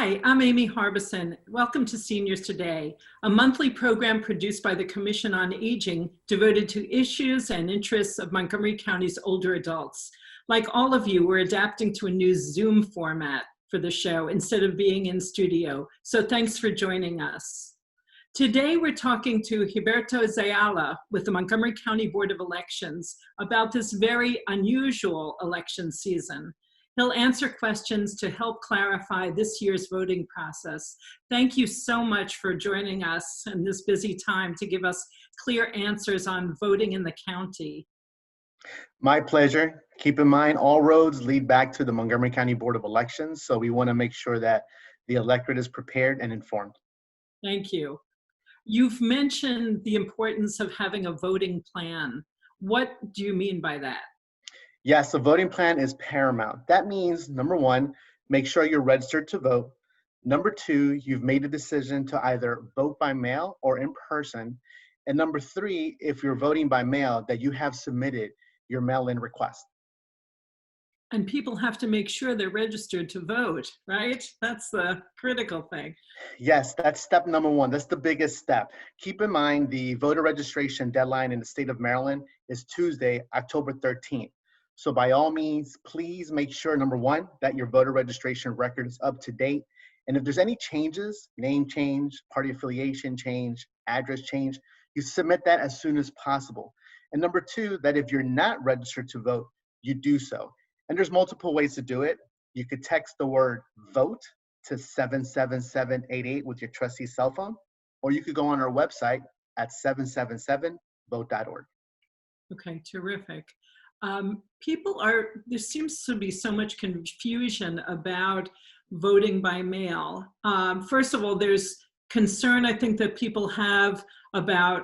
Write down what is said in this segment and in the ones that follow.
Hi, I'm Amy Harbison. Welcome to Seniors Today, a monthly program produced by the Commission on Aging devoted to issues and interests of Montgomery County's older adults. Like all of you, we're adapting to a new Zoom format for the show instead of being in studio, so thanks for joining us. Today, we're talking to Gilberto Zelaya with the Montgomery County Board of Elections about this very unusual election season. He'll answer questions to help clarify this year's voting process. Thank you so much for joining us in this busy time to give us clear answers on voting in the county. My pleasure. Keep in mind, all roads lead back to the Montgomery County Board of Elections, so we want to make sure that the electorate is prepared and informed. Thank you. You've mentioned the importance of having a voting plan. What do you mean by that? Yes, a voting plan is paramount. That means, number one, make sure you're registered to vote. Number two, you've made a decision to either vote by mail or in person. And number three, if you're voting by mail, that you have submitted your mail-in request. And people have to make sure they're registered to vote, right? That's the critical thing. Yes, that's step number one. That's the biggest step. Keep in mind, the voter registration deadline in the state of Maryland is Tuesday, October 13th. So by all means, please make sure, number one, that your voter registration record is up to date. And if there's any changes, name change, party affiliation change, address change, you submit that as soon as possible. And number two, that if you're not registered to vote, you do so. And there's multiple ways to do it. You could text the word vote to 77788 with your trustee's cell phone, or you could go on our website at 777vote.org. Okay, terrific. There seems to be so much confusion about voting by mail. First of all, there's concern, I think, that people have about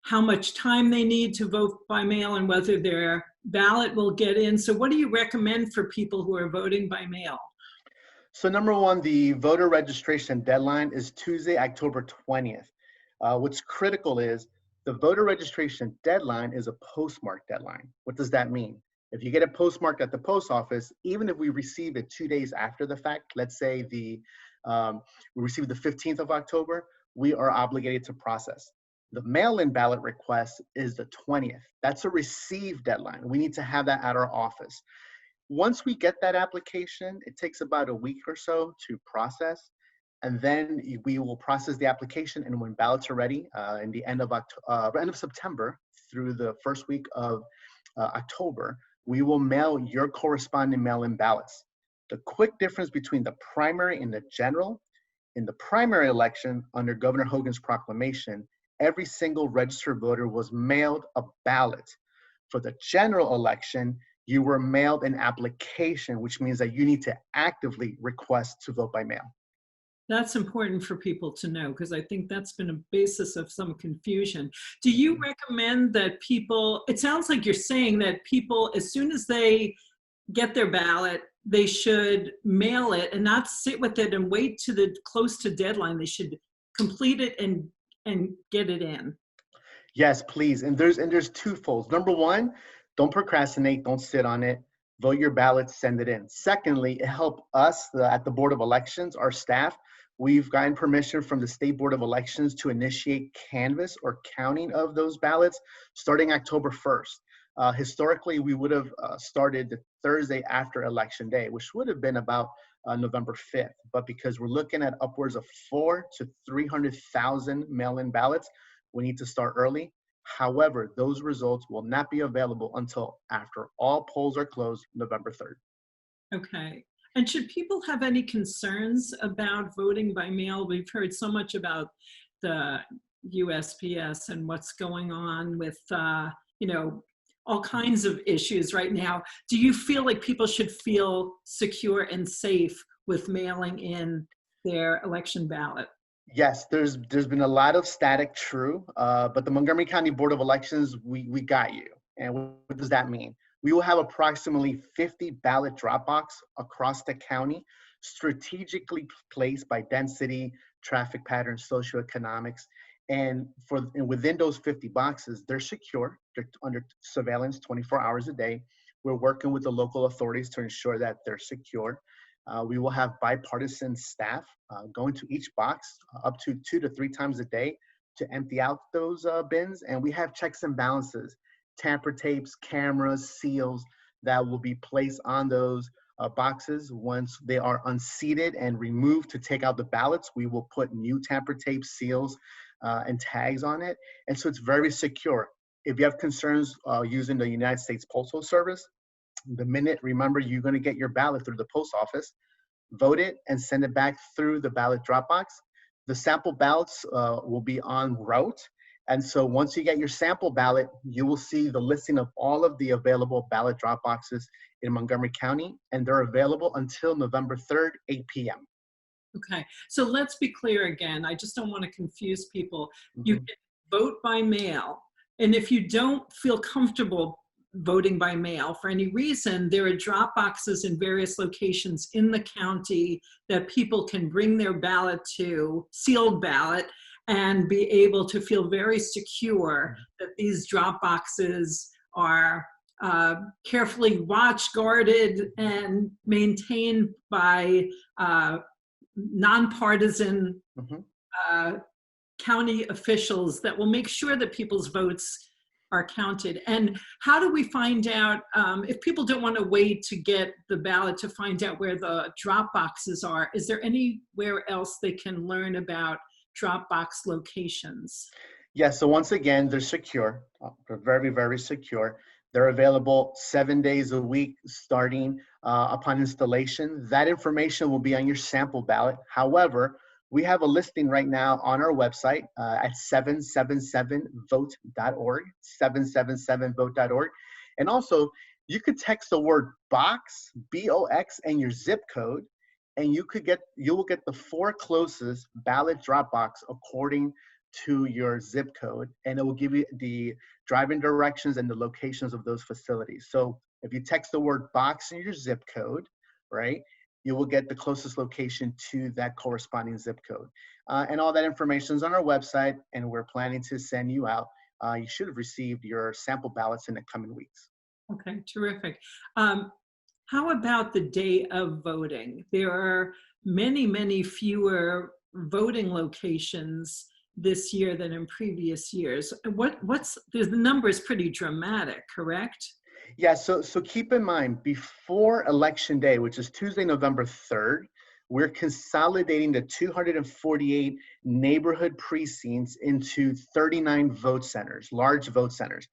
how much time they need to vote by mail and whether their ballot will get in. So what do you recommend for people who are voting by mail? So number one, the voter registration deadline is Tuesday, October 20th. What's critical is the voter registration deadline is a postmark deadline. What does that mean? If you get it postmarked at the post office, even if we receive it 2 days after the fact, let's say we receive the 15th of October, we are obligated to process. The mail-in ballot request is the 20th. That's a receive deadline. We need to have that at our office. Once we get that application, it takes about a week or so to process. And then we will process the application, and when ballots are ready in the end of September through the first week of October, we will mail your corresponding mail-in ballots. The quick difference between the primary and the general: in the primary election under Governor Hogan's proclamation, every single registered voter was mailed a ballot. For the general election, you were mailed an application, which means that you need to actively request to vote by mail. That's important for people to know, because I think that's been a basis of some confusion. Do you recommend that people, it sounds like you're saying that people, as soon as they get their ballot, they should mail it and not sit with it and wait to the close to deadline. They should complete it and get it in. Yes, please. And there's twofold. Number one, don't procrastinate, don't sit on it. Vote your ballot, send it in. Secondly, it helped us at the Board of Elections, our staff. We've gotten permission from the State Board of Elections to initiate canvass or counting of those ballots starting October 1st. Historically, we would have started the Thursday after Election Day, which would have been about November 5th. But because we're looking at upwards of 400,000 to 300,000 mail-in ballots, we need to start early. However, those results will not be available until after all polls are closed, November 3rd. Okay. And should people have any concerns about voting by mail? We've heard so much about the USPS and what's going on with, all kinds of issues right now. Do you feel like people should feel secure and safe with mailing in their election ballot? Yes, there's been a lot of static, true, but the Montgomery County Board of Elections, we got you. And what does that mean? We will have approximately 50 ballot drop boxes across the county, strategically placed by density, traffic patterns, socioeconomics. And within those 50 boxes, they're secure. They're under surveillance 24 hours a day. We're working with the local authorities to ensure that they're secure. We will have bipartisan staff go into each box up to 2 to 3 times a day to empty out those bins. And we have checks and balances, tamper tapes, cameras, seals that will be placed on those boxes. Once they are unseated and removed to take out the ballots, we will put new tamper tape, seals, and tags on it. And so it's very secure. If you have concerns using the United States Postal Service, the minute, remember, you're going to get your ballot through the post office, vote it, and send it back through the ballot drop box. The sample ballots will be en route. And so once you get your sample ballot, you will see the listing of all of the available ballot drop boxes in Montgomery County, and they're available until November 3rd, 8 p.m. Okay, so let's be clear again. I just don't want to confuse people. You Mhm. can vote by mail, and if you don't feel comfortable voting by mail for any reason, there are drop boxes in various locations in the county that people can bring their ballot to, sealed ballot, and be able to feel very secure that these drop boxes are carefully watched, guarded, and maintained by nonpartisan Mhm. county officials that will make sure that people's votes are counted. And how do we find out, if people don't want to wait to get the ballot to find out where the drop boxes are, is there anywhere else they can learn about drop box locations? Yeah, so once again, they're secure. They're very, very secure. They're available 7 days a week starting upon installation. That information will be on your sample ballot. However, we have a listing right now on our website at 777vote.org, 777vote.org. And also, you could text the word box, B-O-X, and your zip code, and you will get the 4 closest ballot drop box according to your zip code, and it will give you the driving directions and the locations of those facilities. So if you text the word box in your zip code, right, you will get the closest location to that corresponding zip code. And all that information is on our website, and we're planning to send you out. You should have received your sample ballots in the coming weeks. Okay, terrific. How about the day of voting? There are many, many fewer voting locations this year than in previous years. The number is pretty dramatic, correct? Yeah, so keep in mind, before Election Day, which is Tuesday, November 3rd, we're consolidating the 248 neighborhood precincts into 39 vote centers, large vote centers.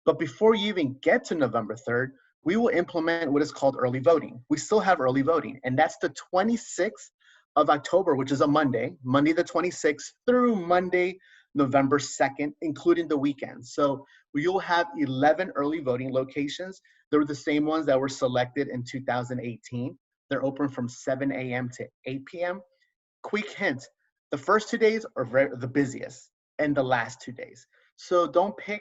But before you even get to November 3rd, we will implement what is called early voting. We still have early voting, and that's the 26th of October, which is a Monday, Monday the 26th through Monday, November 2nd, including the weekend. So you'll have 11 early voting locations. They're the same ones that were selected in 2018. They're open from 7 a.m. to 8 p.m. Quick hint, the first 2 days are the busiest, and the last 2 days. So don't pick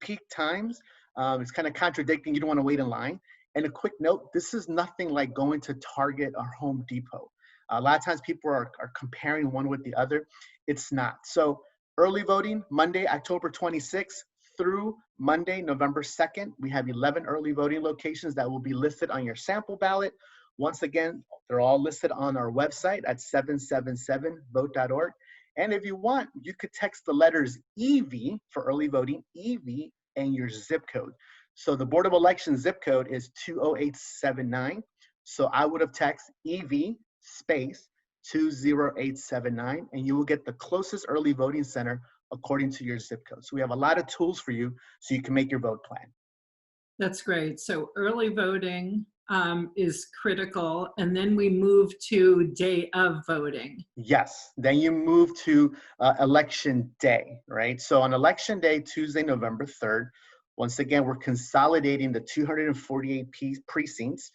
peak times. It's kind of contradicting. You don't want to wait in line. And a quick note, this is nothing like going to Target or Home Depot. A lot of times people are comparing one with the other. It's not. So early voting, Monday, October 26th through Monday, November 2nd. We have 11 early voting locations that will be listed on your sample ballot. Once again, they're all listed on our website at 777vote.org. And if you want, you could text the letters EV for early voting, EV, and your zip code. So the Board of Elections zip code is 20879. So I would have texted EV space 20879, and you will get the closest early voting center according to your zip code. So we have a lot of tools for you so you can make your vote plan. That's great. So early voting is critical, and then we move to day of voting. Yes, then you move to election day, right? So on election day, Tuesday, November 3rd, once again, we're consolidating the 248 precincts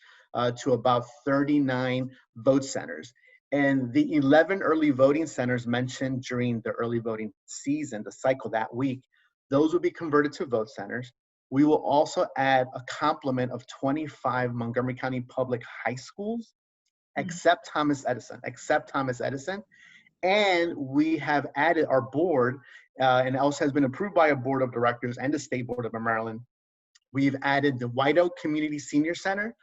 to about 39 vote centers. And the 11 early voting centers mentioned during the early voting season, the cycle that week, those will be converted to vote centers. We will also add a complement of 25 Montgomery County public high schools, except Thomas Edison. And we have added our board, and it also has been approved by a board of directors and the State Board of Maryland. We've added the White Oak Community Senior Center,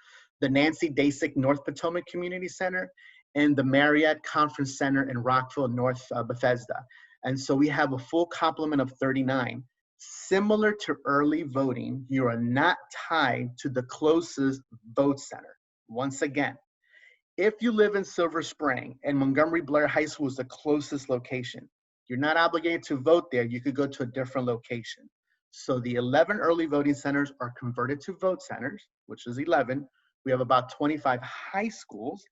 the Nancy Dasick North Potomac Community Center, and the Marriott Conference Center in Rockville, North Bethesda. And so we have a full complement of 39. Similar to early voting, you are not tied to the closest vote center. Once again, if you live in Silver Spring and Montgomery Blair High School is the closest location, you're not obligated to vote there. You could go to a different location. So the 11 early voting centers are converted to vote centers, which is 11. We have about 25 high schools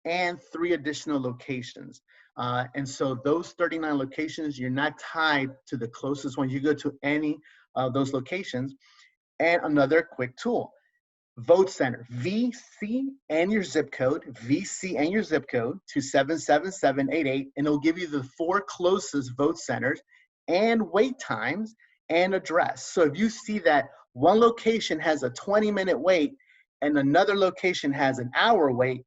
and 3 additional locations. And so those 39 locations, you're not tied to the closest one. You go to any of those locations. And another quick tool, Vote Center, VC and your zip code, VC and your zip code to 77788, and it'll give you the 4 closest vote centers and wait times and address. So if you see that one location has a 20-minute wait and another location has an hour wait,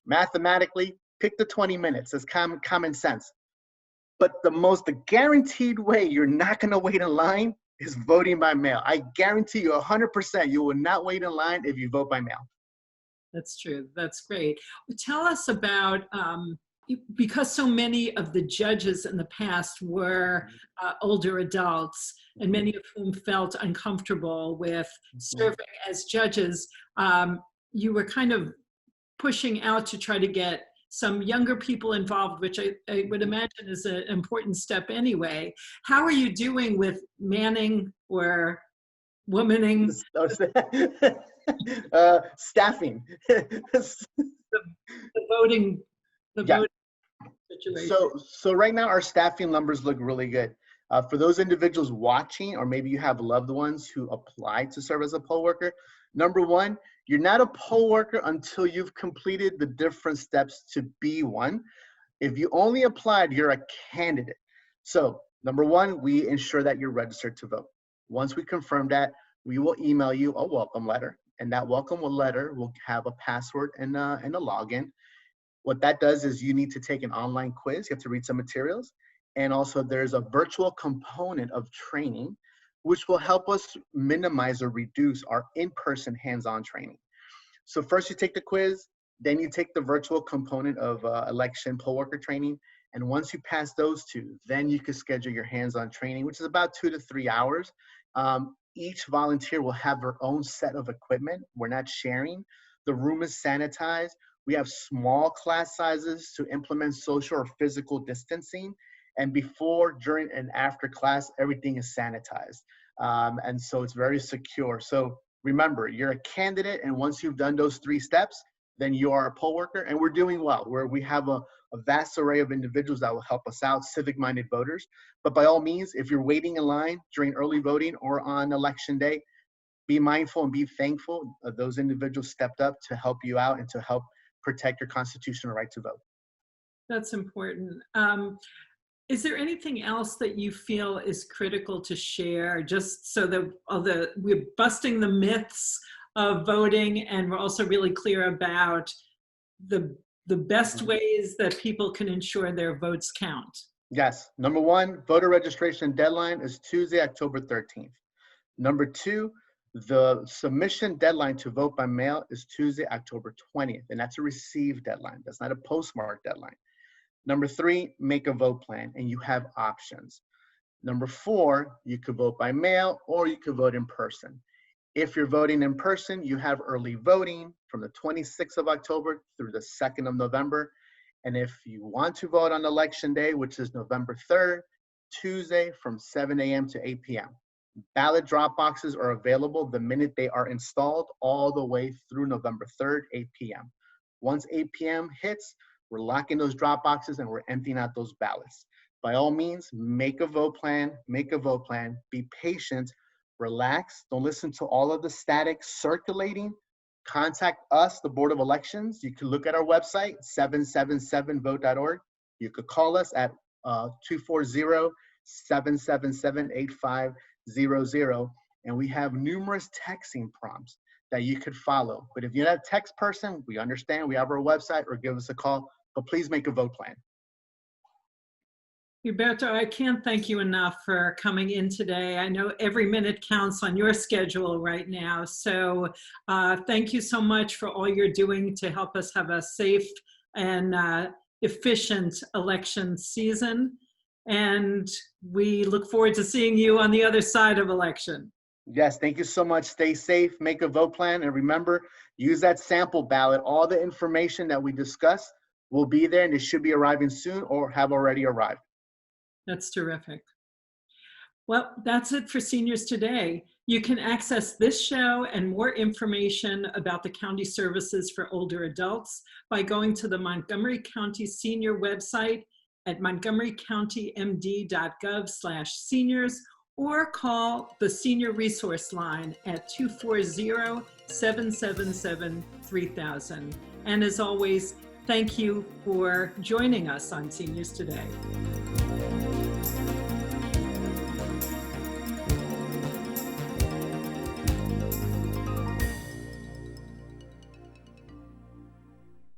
mathematically, pick the 20 minutes. It's common sense. But the guaranteed way you're not going to wait in line is voting by mail. I guarantee you 100% you will not wait in line if you vote by mail. That's true. That's great. Tell us about, because so many of the judges in the past were older adults, and many of whom felt uncomfortable with serving as judges, you were kind of pushing out to try to get some younger people involved, which I would imagine is an important step anyway. How are you doing with manning or womaning? Staffing. the voting situation. So right now our staffing numbers look really good. For those individuals watching, or maybe you have loved ones who apply to serve as a poll worker, number one, you're not a poll worker until you've completed the different steps to be one. If you only applied, you're a candidate. So number one, we ensure that you're registered to vote. Once we confirm that, we will email you a welcome letter, and that welcome letter will have a password and a login. What that does is you need to take an online quiz. You have to read some materials. And also there's a virtual component of training, which will help us minimize or reduce our in-person hands-on training. So first you take the quiz, then you take the virtual component of election poll worker training. And once you pass those 2, then you can schedule your hands-on training, which is about 2 to 3 hours. Each volunteer will have their own set of equipment. We're not sharing. The room is sanitized. We have small class sizes to implement social or physical distancing. And before, during, and after class, everything is sanitized. And so it's very secure. So remember, you're a candidate, and once you've done those 3 steps, then you are a poll worker, and we're doing well, where we have a vast array of individuals that will help us out, civic-minded voters. But by all means, if you're waiting in line during early voting or on election day, be mindful and be thankful of those individuals stepped up to help you out and to help protect your constitutional right to vote. That's important. Is there anything else that you feel is critical to share, just so that we're busting the myths of voting, and we're also really clear about the best ways that people can ensure their votes count? Yes. Number one, voter registration deadline is Tuesday, October 13th. Number 2, the submission deadline to vote by mail is Tuesday, October 20th, and that's a receive deadline. That's not a postmark deadline. Number 3, make a vote plan, and you have options. Number 4, you could vote by mail or you could vote in person. If you're voting in person, you have early voting from the 26th of October through the 2nd of November. And if you want to vote on election day, which is November 3rd, Tuesday from 7 a.m. to 8 p.m. Ballot drop boxes are available the minute they are installed all the way through November 3rd, 8 p.m. Once 8 p.m. hits, we're locking those drop boxes and we're emptying out those ballots. By all means, make a vote plan, be patient, relax, don't listen to all of the static circulating. Contact us, the Board of Elections. You can look at our website, 777vote.org. You could call us at 240-777-8500. And we have numerous texting prompts that you could follow. But if you're not a text person, we understand. We have our website, or give us a call, but please make a vote plan. Gilberto, I can't thank you enough for coming in today. I know every minute counts on your schedule right now. So thank you so much for all you're doing to help us have a safe and efficient election season. And we look forward to seeing you on the other side of election. Yes, thank you so much. Stay safe, make a vote plan, and remember, use that sample ballot. All the information that we discussed will be there, and it should be arriving soon or have already arrived. That's terrific. Well, that's it for Seniors Today. You can access this show and more information about the county services for older adults by going to the Montgomery County Senior website at montgomerycountymd.gov/seniors or call the Senior Resource Line at 240-777-3000. And as always, thank you for joining us on Seniors Today.